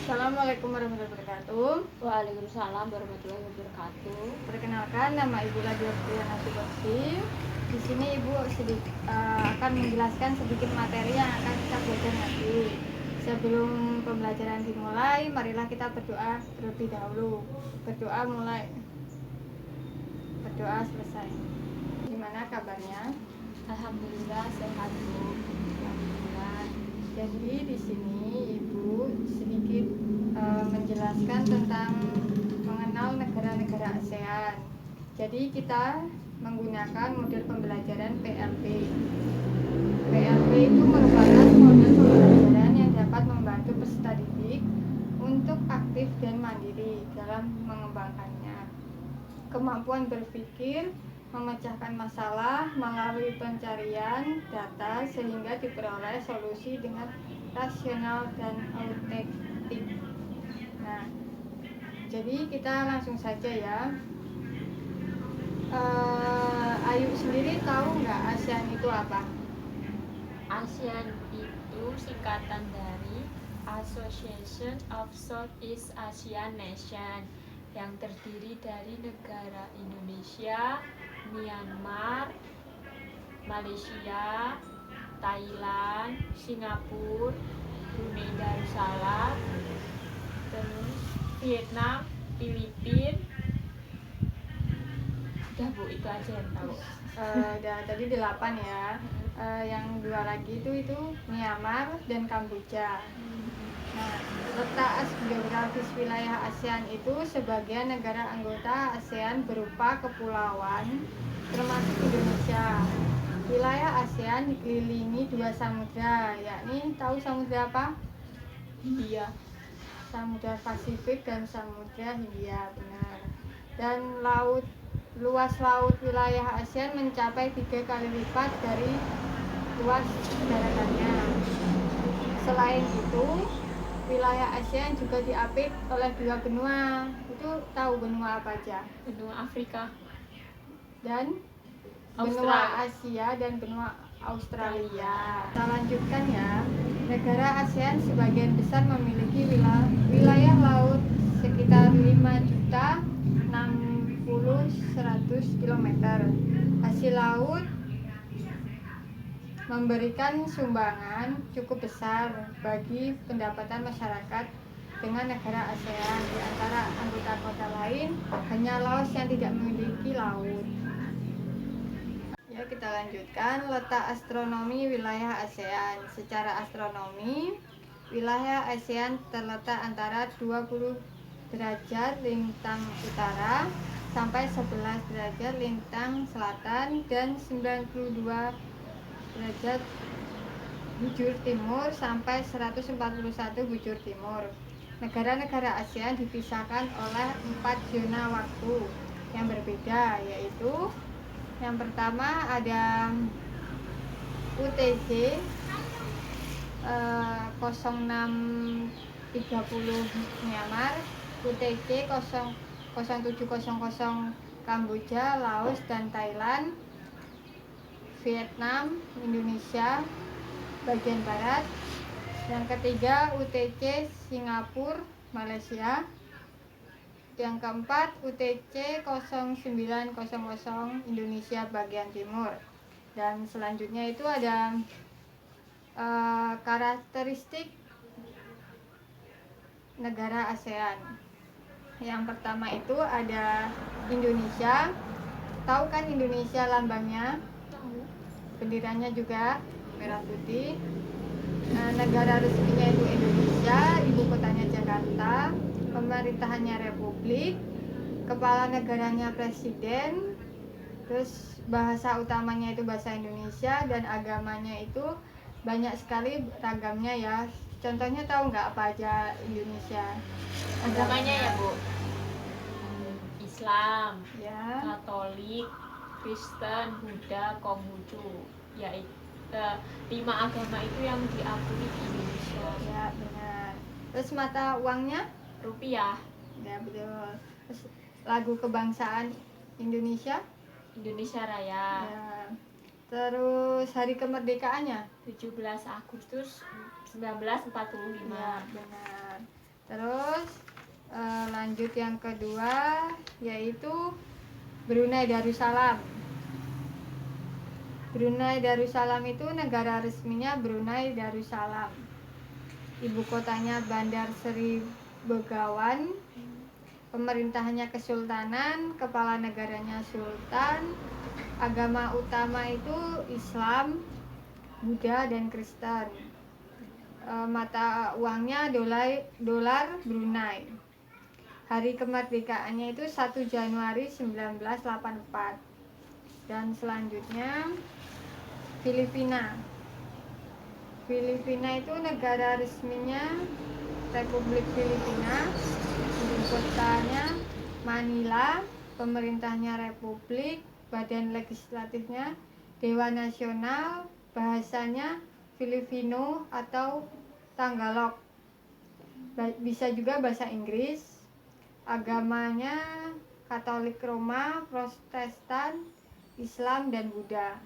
Assalamualaikum warahmatullahi wabarakatuh. Waalaikumsalam warahmatullahi wabarakatuh. Perkenalkan, nama Ibu Ladia Fitriana Sukosi. Di sini Ibu akan menjelaskan sedikit materi yang akan kita belajar nanti. Sebelum pembelajaran dimulai, marilah kita berdoa terlebih dahulu. Berdoa mulai. Berdoa selesai. Gimana kabarnya? Alhamdulillah sehat, Bu. Alhamdulillah. Jadi di sini Ibu sedikit menjelaskan tentang mengenal negara-negara ASEAN. Jadi kita menggunakan model pembelajaran PLP. PLP itu merupakan model pembelajaran yang dapat membantu peserta didik untuk aktif dan mandiri dalam mengembangkannya. Kemampuan berpikir, memecahkan masalah melalui pencarian data sehingga diperoleh solusi dengan rasional dan autentik. Nah, jadi kita langsung saja ya. Ayu sendiri tahu nggak ASEAN itu apa? ASEAN itu singkatan dari Association of Southeast Asian Nations yang terdiri dari negara Indonesia, Myanmar, Malaysia, Thailand, Singapura, Brunei Darussalam, terus Vietnam, Filipina. Udah, Bu, itu aja yang tahu. Tadi 8 ya. Yang 2 lagi itu Myanmar dan Kamboja. Nah, letak geografis wilayah ASEAN itu sebagian negara anggota ASEAN berupa kepulauan, termasuk Indonesia. Wilayah ASEAN dikelilingi 2 samudra, yakni tahu samudra apa? India. Samudra Pasifik dan Samudra Hindia, benar. Dan luas laut wilayah ASEAN mencapai 3 kali lipat dari luas daratannya. Selain itu, wilayah ASEAN juga diapit oleh 2 benua. Itu tahu benua apa aja? Benua Afrika Dan benua Asia dan benua Australia. Kita lanjutkan ya. Negara ASEAN sebagian besar memiliki wilayah laut sekitar 5.060.100 km. Hasil laut memberikan sumbangan cukup besar bagi pendapatan masyarakat dengan negara ASEAN. Di antara anggota kota lain, hanya Laos yang tidak memiliki laut. Ya, kita lanjutkan letak astronomi wilayah ASEAN. Secara astronomi, wilayah ASEAN terletak antara 20 derajat lintang utara sampai 11 derajat lintang selatan dan 92 derajat bujur timur sampai 141 bujur timur. Negara-negara ASEAN dipisahkan oleh 4 zona waktu yang berbeda, yaitu yang pertama ada UTC 0630 Myanmar, UTC 0700 Kamboja, Laos dan Thailand, Vietnam, Indonesia bagian barat. Yang ketiga UTC Singapura, Malaysia. Yang keempat UTC 0900 Indonesia bagian timur. Dan selanjutnya itu ada karakteristik negara ASEAN. Yang pertama itu ada Indonesia. Tahu kan Indonesia lambangnya? Tahu. Benderanya juga merah putih. Negara resminya itu Indonesia, ibu kotanya Jakarta, pemerintahannya Republik, kepala negaranya Presiden, terus bahasa utamanya itu bahasa Indonesia, dan agamanya itu banyak sekali ragamnya ya. Contohnya tahu nggak apa aja Indonesia? Agamanya ya, Bu? Islam, Ya. Katolik, Kristen, Buddha, Konghucu. Yaitu 5 agama itu yang diakui di Indonesia. Ya, benar. Terus mata uangnya? Rupiah. Ya, betul. Terus lagu kebangsaan Indonesia? Indonesia Raya. Ya. Terus hari kemerdekaannya? 17 Agustus 1945. Ya, benar. Terus lanjut yang kedua yaitu Brunei Darussalam. Brunei Darussalam itu negara resminya Brunei Darussalam. Ibu kotanya Bandar Seri Begawan. Pemerintahannya kesultanan, kepala negaranya sultan. Agama utama itu Islam, Buddha dan Kristen. Mata uangnya dolar Brunei. Hari kemerdekaannya itu 1 Januari 1984. Dan selanjutnya Filipina. Filipina itu negara resminya Republik Filipina. Ibu kotanya Manila, pemerintahnya Republik, badan legislatifnya Dewan Nasional, bahasanya Filipino atau Tagalog. Bisa juga bahasa Inggris. Agamanya Katolik Roma, Protestan, Islam dan Buddha.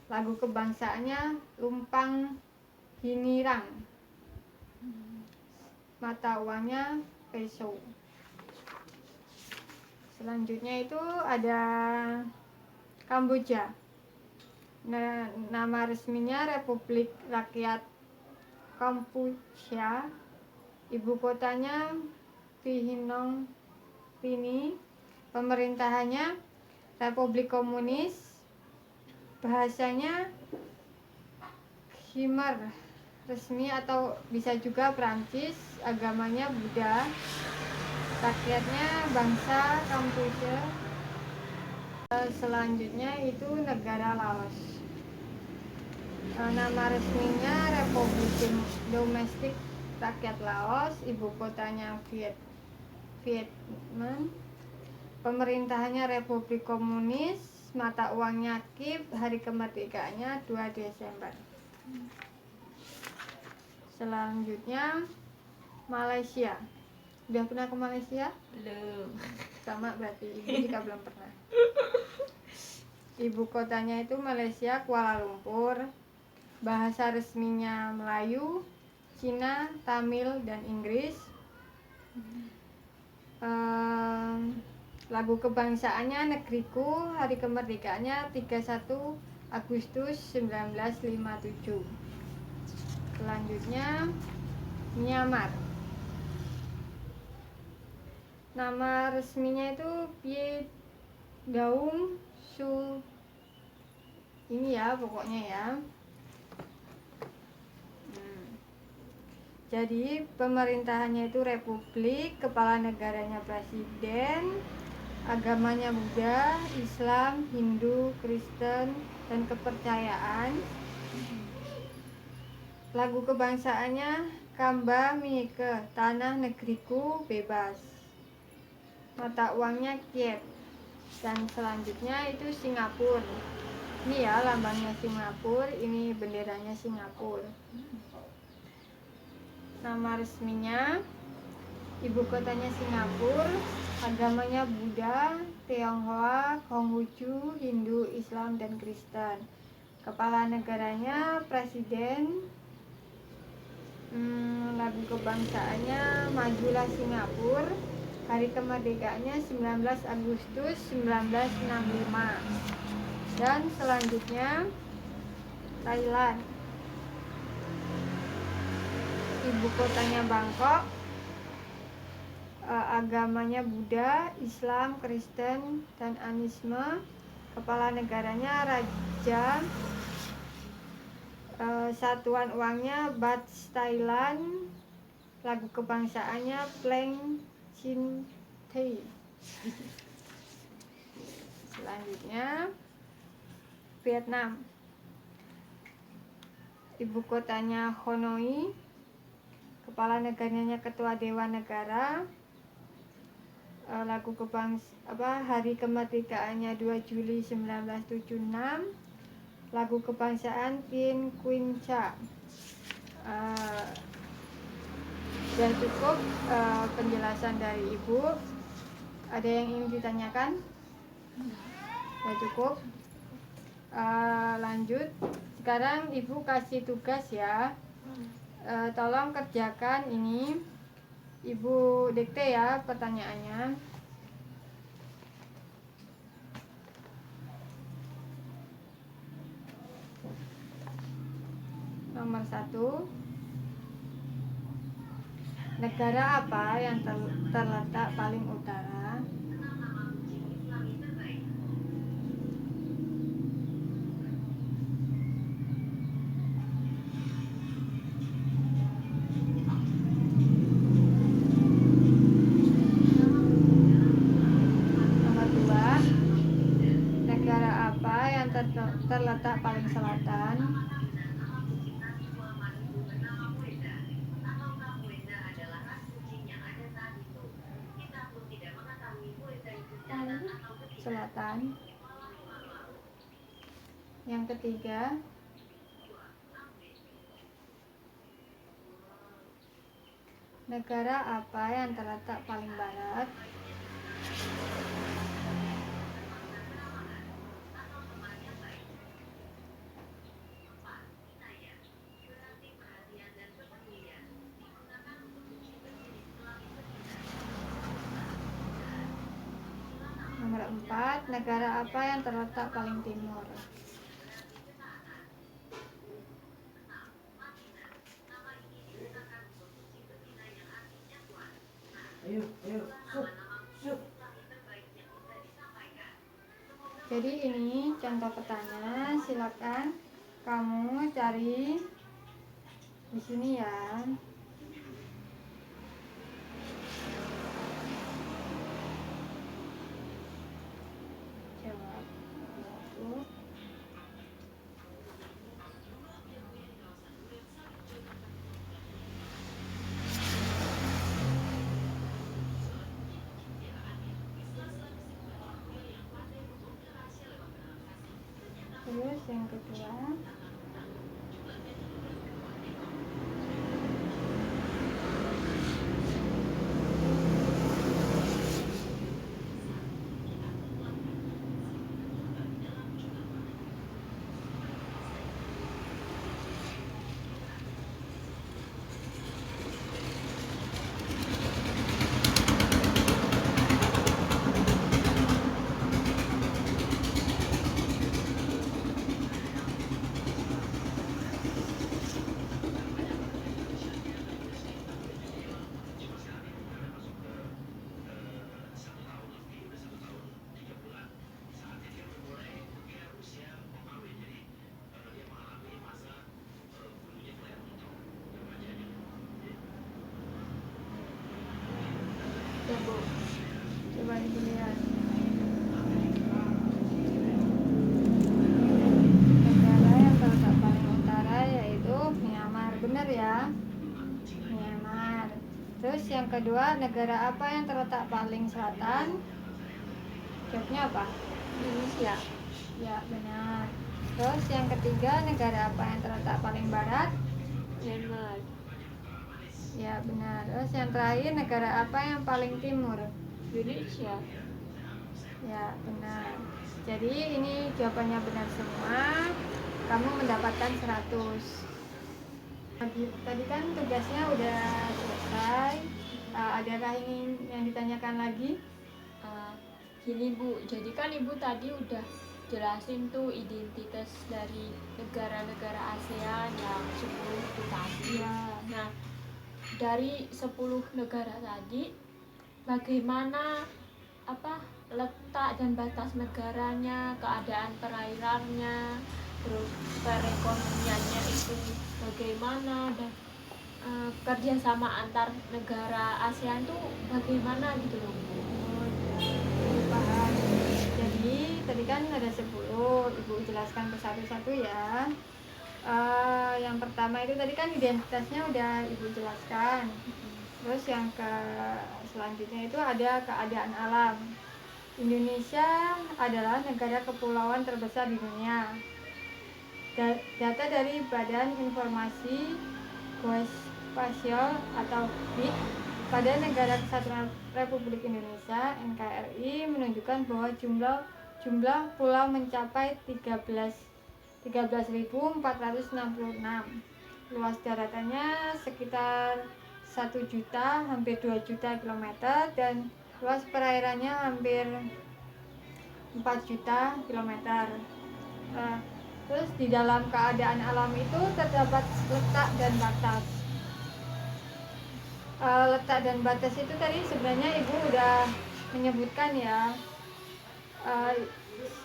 Lagu kebangsaannya Lumpang Hinirang. Mata uangnya peso. Selanjutnya itu ada Kamboja. Nama resminya Republik Rakyat Kampuchea. Ibu kotanya Phnom Penh. Pemerintahannya Republik Komunis. Bahasanya Khmer resmi atau bisa juga Prancis. Agamanya Buddha. Rakyatnya bangsa Kampuchea. Selanjutnya itu negara Laos. Nama resminya Republik Domestik Rakyat Laos. Ibu kotanya Vietnam. Pemerintahannya Republik Komunis. Mata uangnya KIP. Hari kemerdekaannya 2 Desember. Selanjutnya Malaysia. Udah pernah ke Malaysia? Belum. Sama berarti, ibu juga belum pernah. Ibu kotanya itu Malaysia, Kuala Lumpur. Bahasa resminya Melayu, Cina, Tamil, dan Inggris. Lagu kebangsaannya Negeriku. Hari kemerdekaannya 31 Agustus 1957. Selanjutnya Myanmar. Nama resminya itu Pye Daung Su. Ini ya pokoknya ya. Jadi pemerintahannya itu republik, kepala negaranya presiden, agamanya Buddha, Islam, Hindu, Kristen, dan kepercayaan. Lagu kebangsaannya Kamba Mike, tanah negeriku bebas. Mata uangnya Kyat. Dan selanjutnya itu Singapura. Ini ya lambangnya Singapura, ini benderanya Singapura. Nama resminya, ibu kotanya Singapura, agamanya Buddha, Tionghoa, Konghucu, Hindu, Islam, dan Kristen. Kepala negaranya presiden. Lagu kebangsaannya Majulah Singapura. Hari kemerdekaannya 19 Agustus 1965. Dan selanjutnya Thailand. Ibu kotanya Bangkok. Agamanya Buddha, Islam, Kristen, dan Animisme. Kepala negaranya Raja. Satuan uangnya Baht Thailand. Lagu kebangsaannya Pleng Chin Thai. Selanjutnya Vietnam. Ibu kotanya Hanoi. Kepala negaranya Ketua Dewan Negara. Lagu hari kemerdekaannya 2 Juli 1976. Lagu kebangsaan Tin Queen Cha. Sudah cukup penjelasan dari ibu. Ada yang ingin ditanyakan? Sudah cukup. Lanjut. Sekarang ibu kasih tugas ya. Tolong kerjakan ini. Ibu dikte ya pertanyaannya. Nomor 1, negara apa yang terletak paling utara? Nomor 2, negara apa yang terletak paling selatan? Selatan. Yang ketiga, negara apa yang terletak paling barat? Nomor 4, negara apa yang terletak paling timur? Jadi ini contoh petanya, silakan kamu cari di sini ya. Jawab. Terus yang kedua, coba ibu lihat. Negara yang terletak paling utara yaitu Myanmar, benar ya? Myanmar. Terus yang kedua, negara apa yang terletak paling selatan? Jawabnya apa? Indonesia. Ya, benar. Terus yang ketiga, negara apa yang terletak paling barat? Myanmar. Ya, benar. Terus yang terakhir, negara apa yang paling timur? Indonesia. Ya, benar. Jadi ini jawabannya benar semua. Kamu mendapatkan 100. Tadi kan tugasnya udah selesai. Adakah yang ditanyakan lagi? Gini Bu, jadi kan Ibu tadi udah jelasin tuh identitas dari negara-negara ASEAN yang 10 itu tadi. Ya. Nah, dari 10 negara tadi, bagaimana letak dan batas negaranya, keadaan perairannya, terus perekonomiannya itu bagaimana, dan kerjasama antar negara ASEAN tuh bagaimana gitu loh Bu. Paham. Jadi tadi kan ada 10, Ibu jelaskan satu-satu ya. Yang pertama itu tadi kan identitasnya udah Ibu jelaskan. Terus yang selanjutnya itu ada keadaan alam. Indonesia adalah negara kepulauan terbesar di dunia. Data dari Badan Informasi Geospasial atau BIG pada Negara Kesatuan Republik Indonesia (NKRI) menunjukkan bahwa jumlah pulau mencapai 13.466. Luas daratannya sekitar 1 juta, hampir 2 juta kilometer, dan luas perairannya hampir 4 juta kilometer. Terus di dalam keadaan alam itu terdapat letak dan batas. Letak dan batas itu tadi sebenarnya Ibu udah menyebutkan ya.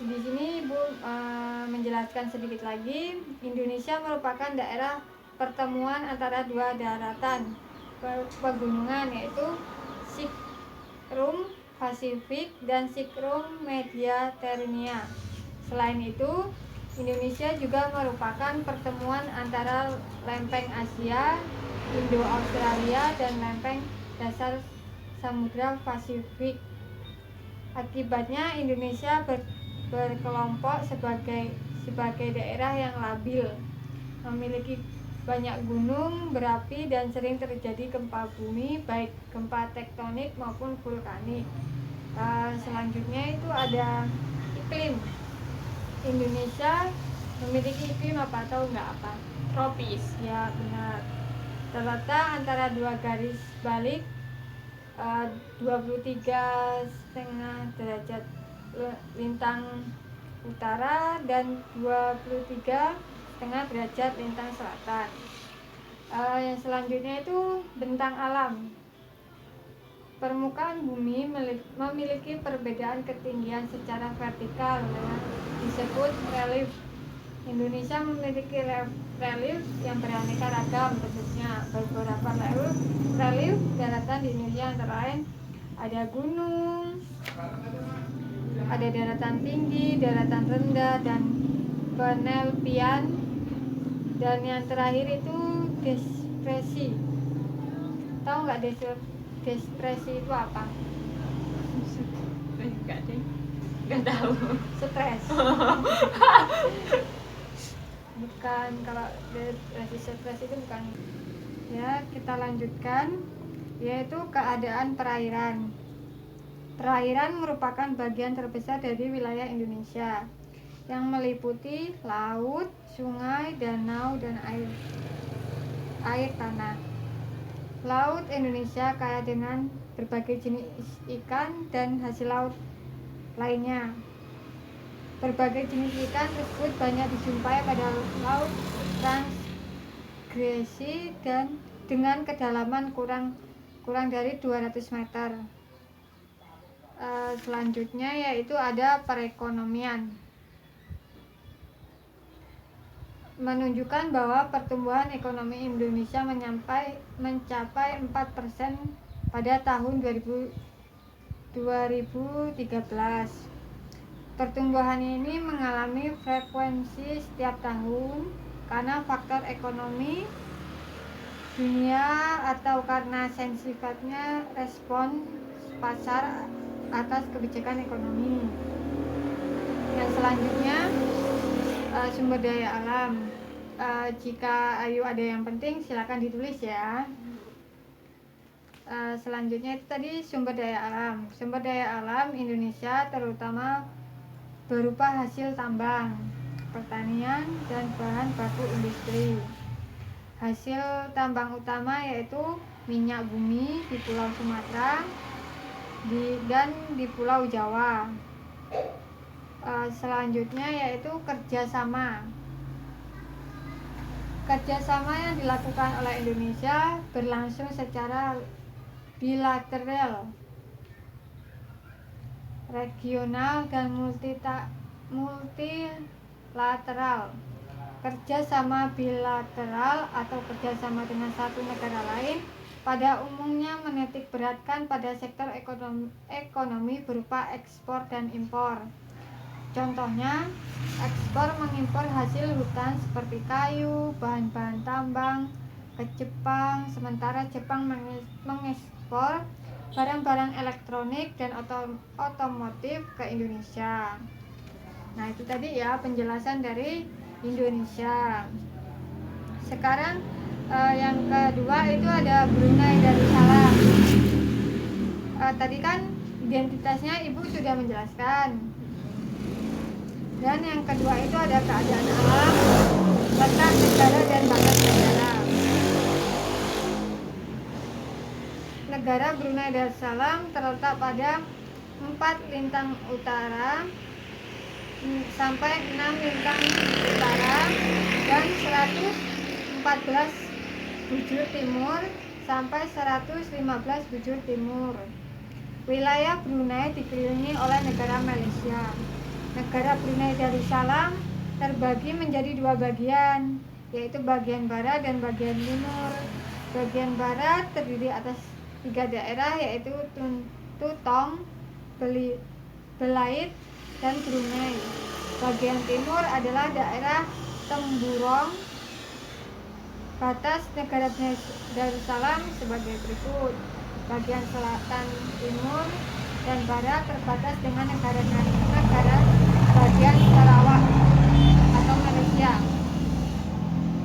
Di sini Ibu menjelaskan sedikit lagi. Indonesia merupakan daerah pertemuan antara dua daratan pegunungan, yaitu Sikrum Pasifik dan Sikrum Mediterania. Selain itu, Indonesia juga merupakan pertemuan antara lempeng Asia, Indo-Australia, dan lempeng dasar Samudra Pasifik. Akibatnya Indonesia berkelompok sebagai daerah yang labil, memiliki banyak gunung berapi, dan sering terjadi gempa bumi, baik gempa tektonik maupun vulkanik. Selanjutnya itu ada iklim. Indonesia memiliki iklim apa, tahu nggak apa? Tropis. Ya benar. Terletak antara dua garis balik 23,5 derajat lintang utara dan 23,5 derajat lintang selatan. Yang selanjutnya itu bentang alam. Permukaan bumi memiliki perbedaan ketinggian secara vertikal, disebut relief. Indonesia memiliki relief yang beraneka ragam bentuknya. Beberapa relief daratan di Indonesia antara lain ada gunung, ada daratan tinggi, daratan rendah, dan penelpian, dan yang terakhir itu depresi. Tahu nggak depresi itu apa? Enggak deh, enggak tahu. Stres. Bukan, kalau depresi stres itu bukan. Ya, kita lanjutkan, yaitu keadaan perairan. Perairan merupakan bagian terbesar dari wilayah Indonesia yang meliputi laut, sungai, danau, dan air tanah. Laut Indonesia kaya dengan berbagai jenis ikan dan hasil laut lainnya. Berbagai jenis ikan tersebut banyak dijumpai pada laut transgresi dan dengan kedalaman kurang dari 200 meter. Selanjutnya yaitu ada perekonomian. Menunjukkan bahwa pertumbuhan ekonomi Indonesia mencapai 4% pada tahun 2013. Pertumbuhan ini mengalami frekuensi setiap tahun karena faktor ekonomi dunia atau karena sifatnya respon pasar atas kebijakan ekonomi. Yang selanjutnya sumber daya alam. Jika Ayu ada yang penting silakan ditulis ya. Selanjutnya itu tadi sumber daya alam. Sumber daya alam Indonesia terutama berupa hasil tambang, pertanian, dan bahan baku industri. Hasil tambang utama yaitu minyak bumi di Pulau Sumatera dan di Pulau Jawa. Selanjutnya yaitu kerjasama. Kerjasama yang dilakukan oleh Indonesia berlangsung secara bilateral, regional, dan multilateral. Kerjasama bilateral atau kerjasama dengan satu negara lain pada umumnya menitik beratkan pada sektor ekonomi berupa ekspor dan impor. Contohnya, ekspor mengimpor hasil hutan seperti kayu, bahan-bahan tambang ke Jepang, sementara Jepang mengekspor barang-barang elektronik dan otomotif ke Indonesia. Nah, itu tadi ya penjelasan dari Indonesia. Sekarang yang kedua itu ada Brunei Darussalam. Tadi kan identitasnya Ibu sudah menjelaskan. Dan yang kedua itu ada keadaan alam, letak negara, dan batas negara. negara Brunei Darussalam terletak pada 4 lintang utara sampai 6 lintang utara dan 114 bujur timur sampai 115 bujur timur. Wilayah Brunei dikelilingi oleh negara Malaysia. Negara Brunei Darussalam terbagi menjadi 2 bagian, yaitu bagian barat dan bagian timur. Bagian barat terdiri atas 3 daerah, yaitu Tutong, Belait, dan Brunei. Bagian timur adalah daerah Temburong. Batas negara Brunei Darussalam sebagai berikut. Bagian selatan, timur, dan barat terbatas dengan negara bagian Sarawak atau Malaysia.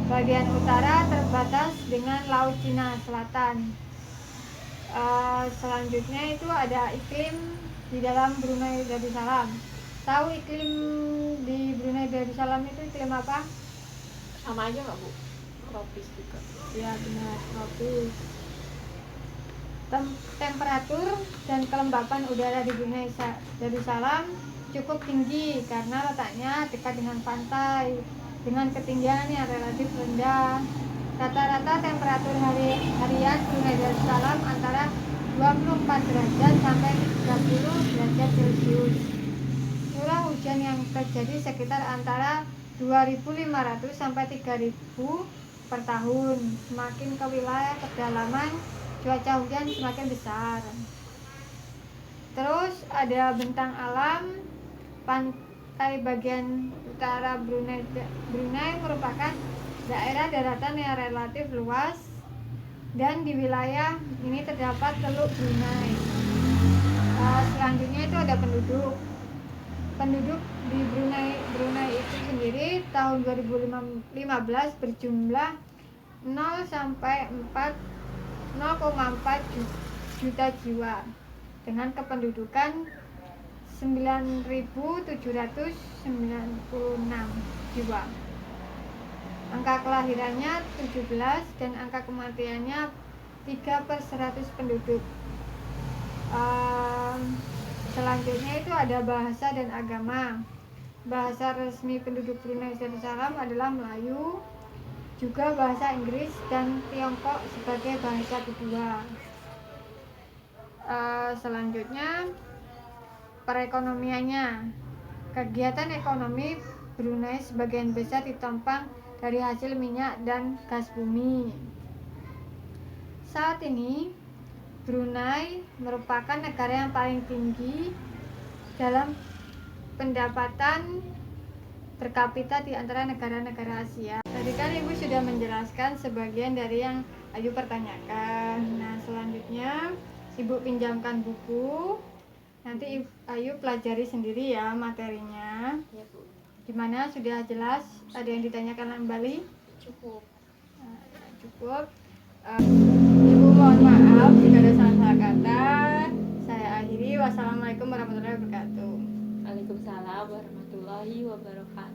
Bagian utara terbatas dengan Laut Cina Selatan. Selanjutnya itu ada iklim di dalam Brunei Darussalam. Tahu iklim di Brunei Darussalam itu iklim apa? Sama aja nggak Bu? Tropis juga. Ya benar, tropis. Temperatur dan kelembapan udara di Brunei Darussalam cukup tinggi karena letaknya dekat dengan pantai dengan ketinggian yang relatif rendah. Rata-rata temperatur harian Brunei Darussalam antara 24 derajat sampai 30 derajat Celcius. Curah hujan yang terjadi sekitar antara 2.500 sampai 3.000 per tahun. Semakin ke wilayah pedalaman, cuaca hujan semakin besar. Terus ada bentang alam. Pantai bagian utara Brunei merupakan daerah daratan yang relatif luas, dan di wilayah ini terdapat Teluk Brunei. Selanjutnya itu ada penduduk. Penduduk di Brunei itu sendiri tahun 2015 berjumlah 0 sampai 0,4 juta jiwa dengan kependudukan 9.796 jiwa. Angka kelahirannya 17 dan angka kematiannya 3/100 penduduk. Selanjutnya itu ada bahasa dan agama. Bahasa resmi penduduk Brunei Darussalam adalah Melayu, juga bahasa Inggris dan Tiongkok sebagai bahasa kedua. Selanjutnya perekonomiannya. Kegiatan ekonomi Brunei sebagian besar ditopang dari hasil minyak dan gas bumi. Saat ini Brunei merupakan negara yang paling tinggi dalam pendapatan per kapita di antara negara-negara Asia. Tadi kan Ibu sudah menjelaskan sebagian dari yang Ayu pertanyakan. Nah, selanjutnya Ibu pinjamkan buku. Nanti Ayu pelajari sendiri ya materinya. Ya Bu. Gimana, sudah jelas? Ada yang ditanyakan kembali? Cukup. Cukup. Ibu mohon maaf jika ada salah kata. Saya akhiri. Wassalamualaikum warahmatullahi wabarakatuh. Waalaikumsalam warahmatullahi wabarakatuh.